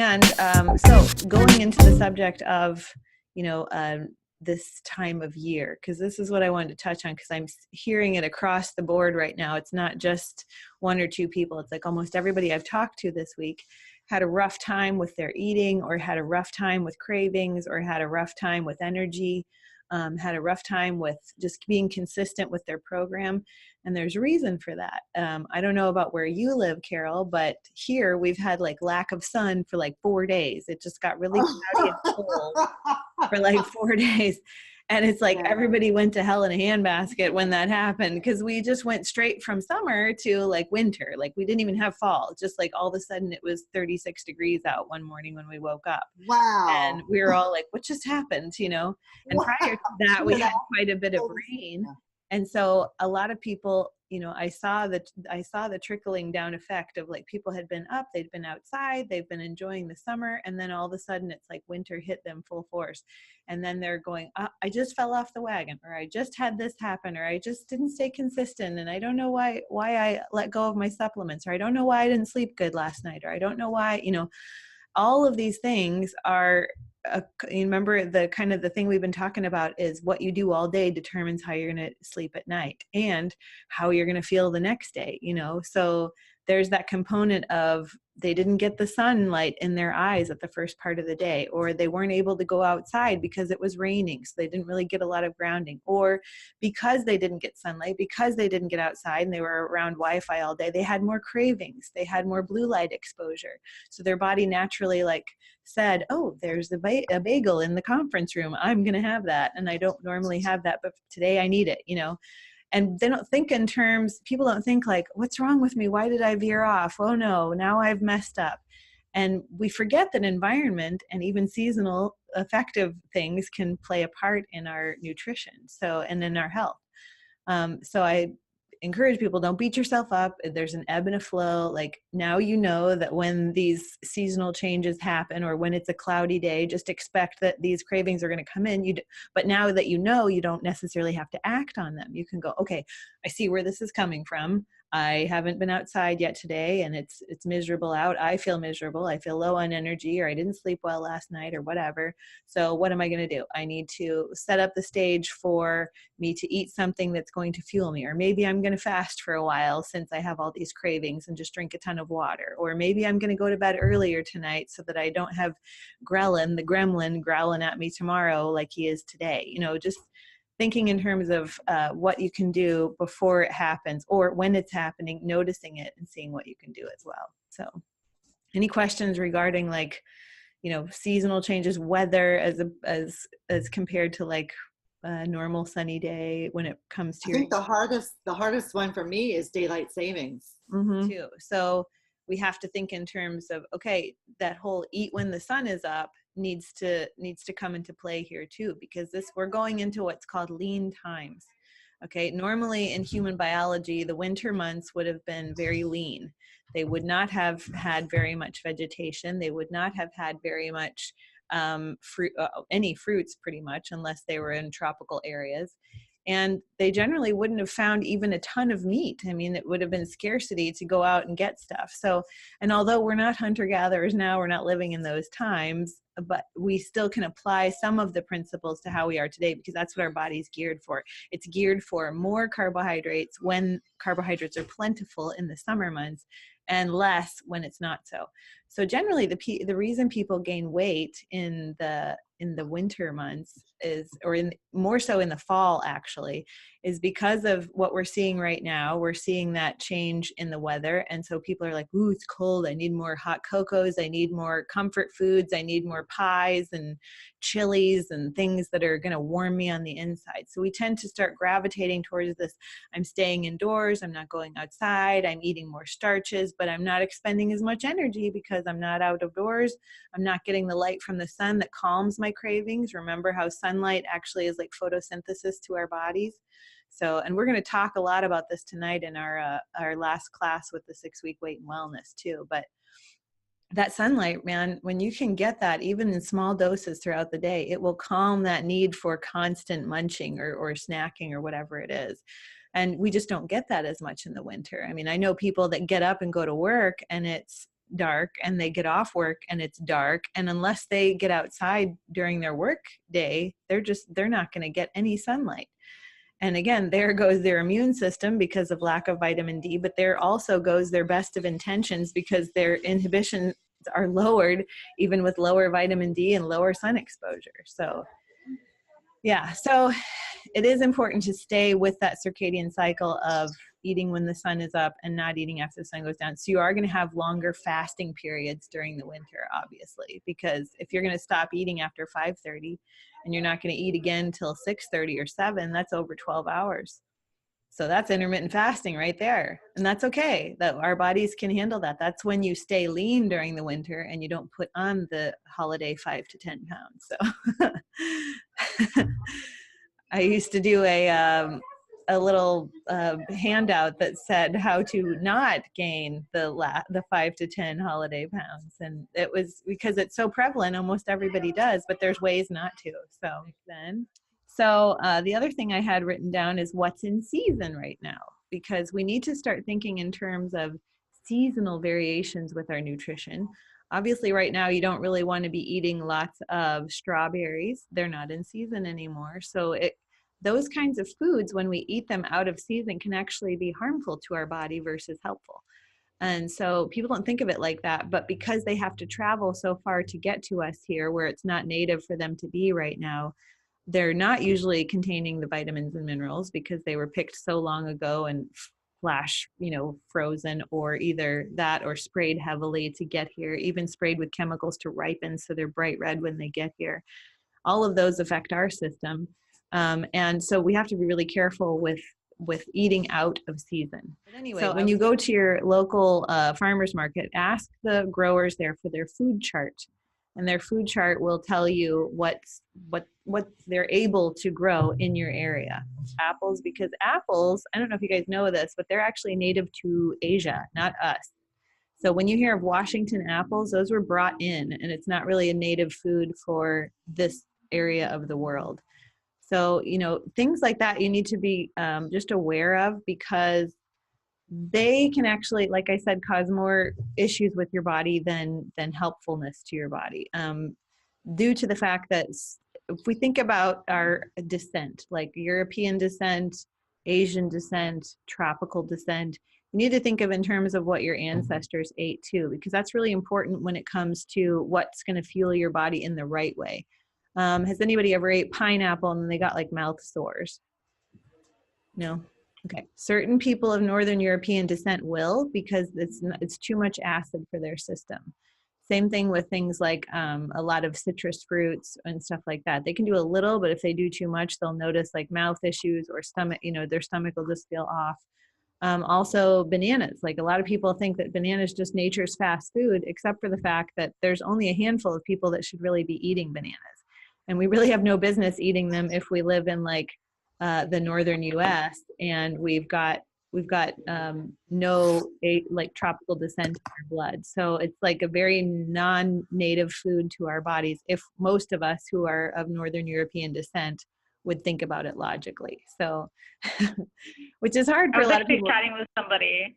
And so going into the subject of, you know, this time of year, because this is what I wanted to touch on, because I'm hearing it across the board right now. It's not just one or two people. It's like almost everybody I've talked to this week had a rough time with their eating, or had a rough time with cravings, or had a rough time with energy, had a rough time with just being consistent with their program. And there's reason for that. I don't know about where you live, Carol, but here we've had like lack of sun for like 4 days. It just got really cloudy and cold for like 4 days. And it's like Yeah. everybody went to hell in a handbasket when that happened, because we just went straight from summer to like winter. Like we didn't even have fall. Just like all of a sudden it was 36 degrees out one morning when we woke up. And Wow. we were all like, what just happened, you know? And Wow. prior to that, we Yeah. had quite a bit of rain. And so a lot of people, you know, I saw the trickling down effect of like people had been up, they'd been outside, they've been enjoying the summer, and then all of a sudden it's like winter hit them full force. And then they're going, I just fell off the wagon, or I just had this happen, or I just didn't stay consistent, and I don't know why I let go of my supplements, or I don't know why I didn't sleep good last night, or I don't know why, you know, all of these things are you remember the kind of the thing we've been talking about is what you do all day determines how you're going to sleep at night and how you're going to feel the next day, you know? So there's that component of they didn't get the sunlight in their eyes at the first part of the day, or they weren't able to go outside because it was raining, so they didn't really get a lot of grounding, or because they didn't get sunlight, because they didn't get outside and they were around Wi-Fi all day, they had more cravings, they had more blue light exposure. So their body naturally like said, oh, there's a bagel in the conference room, I'm going to have that, and I don't normally have that, but today I need it, you know? And they don't think in terms, people don't think like, what's wrong with me? Why did I veer off? Oh no, now I've messed up. And we forget that environment and even seasonal affective things can play a part in our nutrition, so, and in our health. So I encourage people, don't beat yourself up. There's an ebb and a flow. Like now, you know that when these seasonal changes happen, or when it's a cloudy day, just expect that these cravings are going to come in. But now that you know, you don't necessarily have to act on them. You can go, okay, I see where this is coming from. I haven't been outside yet today, and it's miserable out. I feel miserable. I feel low on energy, or I didn't sleep well last night, or whatever. So what am I going to do? I need to set up the stage for me to eat something that's going to fuel me, or maybe I'm going to fast for a while since I have all these cravings and just drink a ton of water, or maybe I'm going to go to bed earlier tonight so that I don't have Grelin, the gremlin, growling at me tomorrow like he is today. You know, just thinking in terms of what you can do before it happens, or when it's happening, noticing it and seeing what you can do as well. So any questions regarding like, you know, seasonal changes, weather as compared to like a normal sunny day when it comes to I your think the hardest one for me is daylight savings. too. So we have to think in terms of, okay, that whole eat when the sun is up needs to come into play here too, because we're going into what's called lean times. Okay, normally in human biology, the winter months would have been very lean. They would not have had very much vegetation. They would not have had very much fruit, any fruits pretty much, unless they were in tropical areas. And they generally wouldn't have found even a ton of meat. I mean, it would have been scarcity to go out and get stuff. So, and although we're not hunter-gatherers now, we're not living in those times, but we still can apply some of the principles to how we are today, because that's what our body's geared for. It's geared for more carbohydrates when carbohydrates are plentiful in the summer months, and less when it's not so. So generally the reason people gain weight in the winter months is, or in more so in the fall actually, is because of what we're seeing right now. We're seeing that change in the weather. And so people are like, ooh, it's cold. I need more hot cocos. I need more comfort foods. I need more pies and chilies and things that are going to warm me on the inside. So we tend to start gravitating towards this. I'm staying indoors. I'm not going outside. I'm eating more starches, but I'm not expending as much energy because I'm not out of doors. I'm not getting the light from the sun that calms my cravings. Remember how sunlight actually is like photosynthesis to our bodies. So, and we're going to talk a lot about this tonight in our last class with the 6-week weight and wellness too. But that sunlight, man, when you can get that even in small doses throughout the day, it will calm that need for constant munching or snacking or whatever it is. And we just don't get that as much in the winter. I mean, I know people that get up and go to work and it's dark and they get off work and it's dark. And unless they get outside during their work day, they're not going to get any sunlight. And again, there goes their immune system because of lack of vitamin D, but there also goes their best of intentions because their inhibitions are lowered even with lower vitamin D and lower sun exposure. So yeah, so it is important to stay with that circadian cycle of eating when the sun is up and not eating after the sun goes down. So you are going to have longer fasting periods during the winter, obviously, because if you're going to stop eating after 5:30 and you're not going to eat again till 6:30 or 7, that's over 12 hours. So that's intermittent fasting right there. And that's okay. That our bodies can handle that. That's when you stay lean during the winter and you don't put on the holiday 5 to 10 pounds. So I used to do a little handout that said how to not gain the 5 to 10 holiday pounds. And it was because it's so prevalent, almost everybody does, but there's ways not to. So the other thing I had written down is what's in season right now, because we need to start thinking in terms of seasonal variations with our nutrition. Obviously, right now, you don't really want to be eating lots of strawberries. They're not in season anymore. So those kinds of foods, when we eat them out of season, can actually be harmful to our body versus helpful. And so people don't think of it like that, but because they have to travel so far to get to us here, where it's not native for them to be right now, they're not usually containing the vitamins and minerals because they were picked so long ago and flash, frozen, or either that or sprayed heavily to get here, even sprayed with chemicals to ripen so they're bright red when they get here. All of those affect our system. And so we have to be really careful with eating out of season. But anyway, so when you go to your local farmer's market, ask the growers there for their food chart. And their food chart will tell you what they're able to grow in your area. Apples, because apples, I don't know if you guys know this, but they're actually native to Asia, not us. So when you hear of Washington apples, those were brought in, and it's not really a native food for this area of the world. So, things like that you need to be just aware of, because they can actually, like I said, cause more issues with your body than helpfulness to your body, due to the fact that if we think about our descent, like European descent, Asian descent, tropical descent, you need to think of in terms of what your ancestors ate too, because that's really important when it comes to what's going to fuel your body in the right way. Has anybody ever ate pineapple and they got like mouth sores? No? Okay. Certain people of Northern European descent will, because it's too much acid for their system. Same thing with things like a lot of citrus fruits and stuff like that. They can do a little, but if they do too much, they'll notice like mouth issues or stomach, their stomach will just feel off. Also bananas. Like a lot of people think that bananas just nature's fast food, except for the fact that there's only a handful of people that should really be eating bananas. And we really have no business eating them if we live in like the northern U.S. and we've got no like tropical descent in our blood. So it's like a very non-native food to our bodies if most of us who are of Northern European descent would think about it logically. So, which is hard for a lot of people. Chatting with somebody.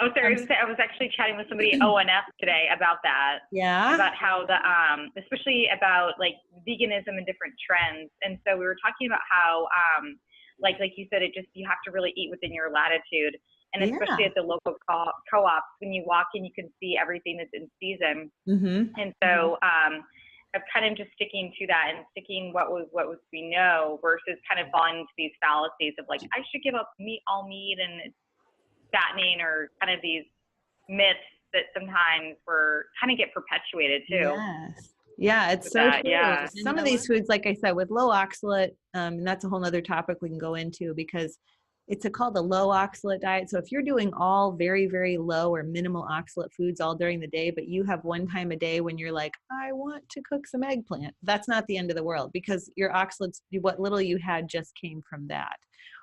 Oh, sorry. I was actually chatting with somebody at ONF today about that. Yeah. About how especially about like veganism and different trends. And so we were talking about how, like you said, you have to really eat within your latitude. And especially at the local co-ops, when you walk in, you can see everything that's in season. Mm-hmm. And so, I'm kind of just sticking to that and sticking what we know versus kind of falling into these fallacies of like, I should give up all meat and it's fattening, or kind of these myths that sometimes kind of get perpetuated too. Yes. Yeah, it's so true. Yeah. Some of these foods, like I said, with low oxalate, and that's a whole other topic we can go into, because it's called a low oxalate diet. So if you're doing all very, very low or minimal oxalate foods all during the day, but you have one time a day when you're like, I want to cook some eggplant, that's not the end of the world, because your oxalates, what little you had just came from that.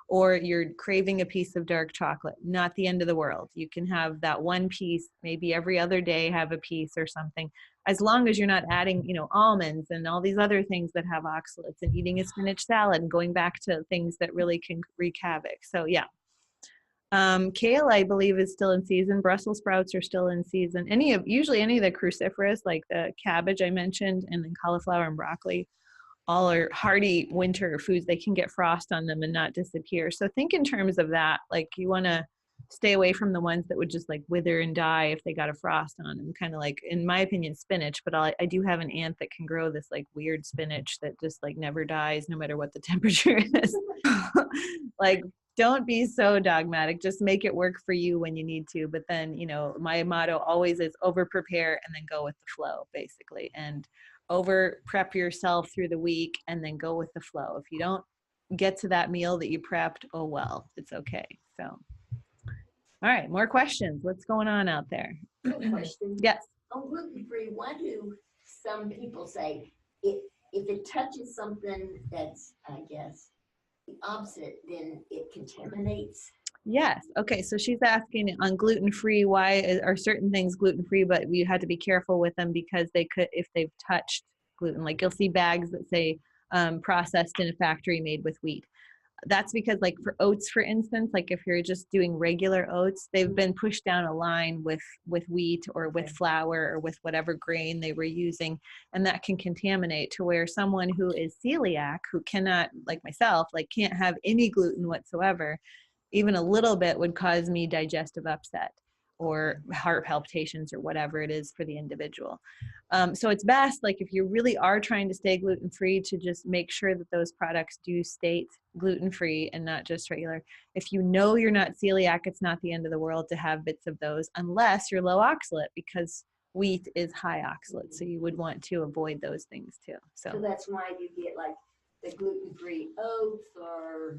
Or you're craving a piece of dark chocolate, not the end of the world. You can have that one piece, maybe every other day have a piece or something, as long as you're not adding, almonds and all these other things that have oxalates, and eating a spinach salad and going back to things that really can wreak havoc. So yeah. Kale, I believe, is still in season. Brussels sprouts are still in season. Usually any of the cruciferous, like the cabbage I mentioned, and then cauliflower and broccoli, all are hardy winter foods. They can get frost on them and not disappear. So think in terms of that. Like you want to stay away from the ones that would just like wither and die if they got a frost on them. Kind of like, in my opinion, spinach. But I do have an aunt that can grow this like weird spinach that just like never dies no matter what the temperature is. Like, don't be so dogmatic. Just make it work for you when you need to. But then, my motto always is over prepare and then go with the flow, basically. And over prep yourself through the week and then go with the flow. If you don't get to that meal that you prepped, oh well, it's okay. So, all right, more questions. What's going on out there? Question. Yes. On gluten-free, why do some people say if it touches something that's, I guess, the opposite, then it contaminates? Yes. Okay. So she's asking on gluten-free, why are certain things gluten-free, but we had to be careful with them because they could, if they've touched gluten, like you'll see bags that say processed in a factory made with wheat. That's because, like for oats, for instance, like if you're just doing regular oats, they've been pushed down a line with wheat or with flour or with whatever grain they were using, and that can contaminate to where someone who is celiac, who cannot, like myself, like can't have any gluten whatsoever, even a little bit would cause me digestive upset or heart palpitations or whatever it is for the individual. So it's best, like if you really are trying to stay gluten-free, to just make sure that those products do state gluten-free and not just regular. If you know you're not celiac, it's not the end of the world to have bits of those, unless you're low oxalate, because wheat is high oxalate. So you would want to avoid those things too. So that's why you get like the gluten-free oats or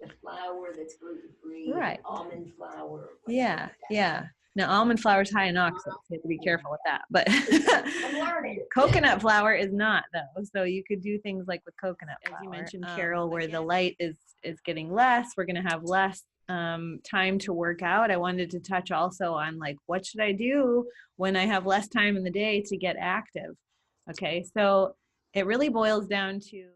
the flour that's gluten-free, right? Almond flour. Yeah, yeah. Now almond flour is high in oxalate, so you have to be careful with that. But I'm learning. coconut flour is not, though. So you could do things like with coconut flour. As you mentioned, Carol, where the light is getting less, we're going to have less time to work out. I wanted to touch also on like, what should I do when I have less time in the day to get active? Okay, so it really boils down to